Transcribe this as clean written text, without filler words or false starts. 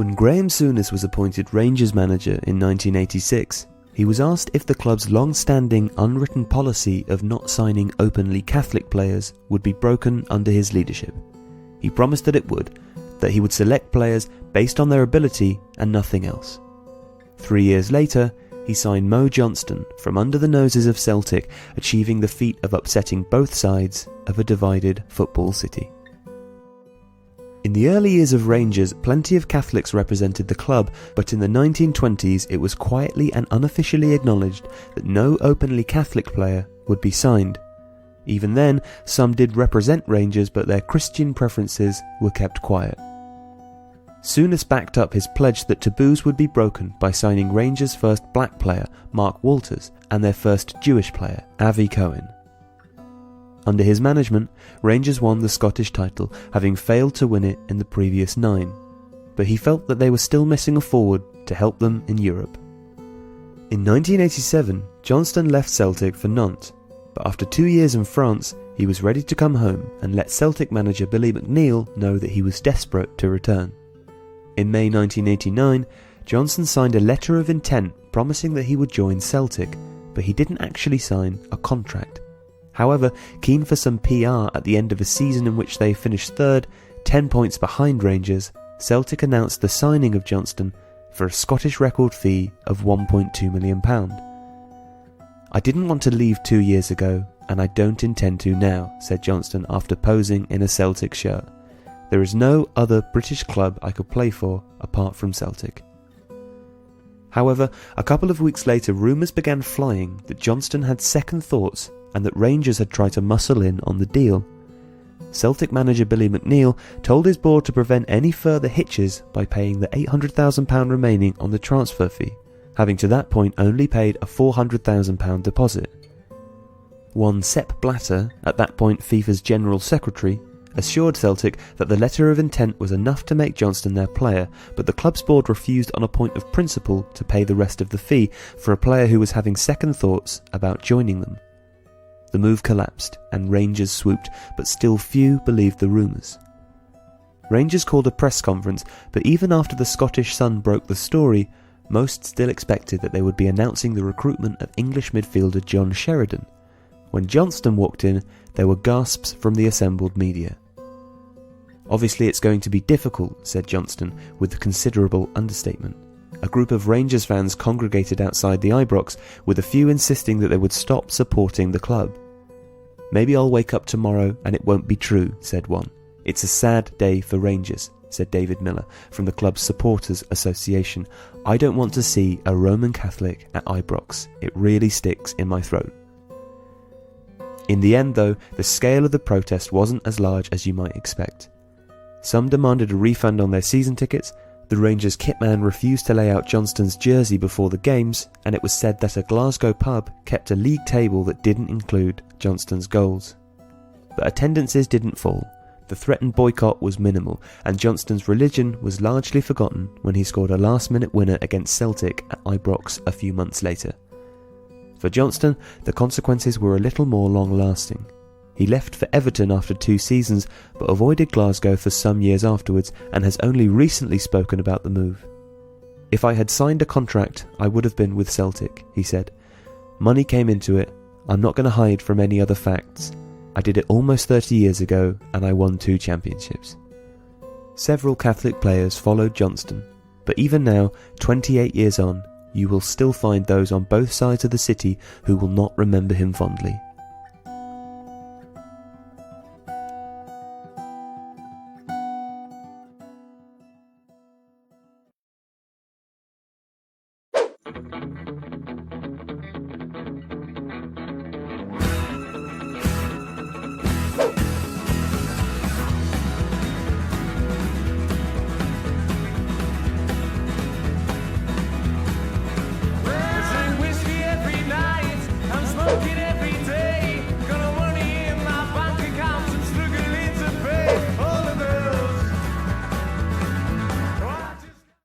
When Graeme Souness was appointed Rangers manager in 1986, he was asked if the club's long-standing unwritten policy of not signing openly Catholic players would be broken under his leadership. He promised that it would, that he would select players based on their ability and nothing else. 3 years later, he signed Mo Johnston from under the noses of Celtic, achieving the feat of upsetting both sides of a divided football city. In the early years of Rangers, plenty of Catholics represented the club, but in the 1920s it was quietly and unofficially acknowledged that no openly Catholic player would be signed. Even then, some did represent Rangers, but their Christian preferences were kept quiet. Souness backed up his pledge that taboos would be broken by signing Rangers' first black player, Mark Walters, and their first Jewish player, Avi Cohen. Under his management, Rangers won the Scottish title, having failed to win it in the previous 9, but he felt that they were still missing a forward to help them in Europe. In 1987, Johnston left Celtic for Nantes, but after 2 years in France, he was ready to come home and let Celtic manager Billy McNeill know that he was desperate to return. In May 1989, Johnston signed a letter of intent promising that he would join Celtic, but he didn't actually sign a contract. However, keen for some PR at the end of a season in which they finished third, 10 points behind Rangers, Celtic announced the signing of Johnston for a Scottish record fee of £1.2 million. "I didn't want to leave 2 years ago, and I don't intend to now," said Johnston after posing in a Celtic shirt. "There is no other British club I could play for apart from Celtic." However, a couple of weeks later, rumours began flying that Johnston had second thoughts and that Rangers had tried to muscle in on the deal. Celtic manager Billy McNeill told his board to prevent any further hitches by paying the £800,000 remaining on the transfer fee, having to that point only paid a £400,000 deposit. One Sepp Blatter, at that point FIFA's general secretary, assured Celtic that the letter of intent was enough to make Johnston their player, but the club's board refused on a point of principle to pay the rest of the fee for a player who was having second thoughts about joining them. The move collapsed and Rangers swooped, but still few believed the rumours. Rangers called a press conference, but even after the Scottish Sun broke the story, most still expected that they would be announcing the recruitment of English midfielder John Sheridan. When Johnston walked in, there were gasps from the assembled media. "Obviously it's going to be difficult," said Johnston, with considerable understatement. A group of Rangers fans congregated outside the Ibrox, with a few insisting that they would stop supporting the club. "Maybe I'll wake up tomorrow and it won't be true," said one. "It's a sad day for Rangers," said David Miller from the club's Supporters Association. "I don't want to see a Roman Catholic at Ibrox. It really sticks in my throat." In the end, though, the scale of the protest wasn't as large as you might expect. Some demanded a refund on their season tickets. The Rangers kitman refused to lay out Johnston's jersey before the games, and it was said that a Glasgow pub kept a league table that didn't include Johnston's goals. But attendances didn't fall. The threatened boycott was minimal, and Johnston's religion was largely forgotten when he scored a last-minute winner against Celtic at Ibrox a few months later. For Johnston, the consequences were a little more long-lasting. He left for Everton after 2 seasons, but avoided Glasgow for some years afterwards and has only recently spoken about the move. "If I had signed a contract, I would have been with Celtic," he said. "Money came into it. I'm not going to hide from any other facts. I did it almost 30 years ago and I won 2 championships." Several Catholic players followed Johnston, but even now, 28 years on, you will still find those on both sides of the city who will not remember him fondly.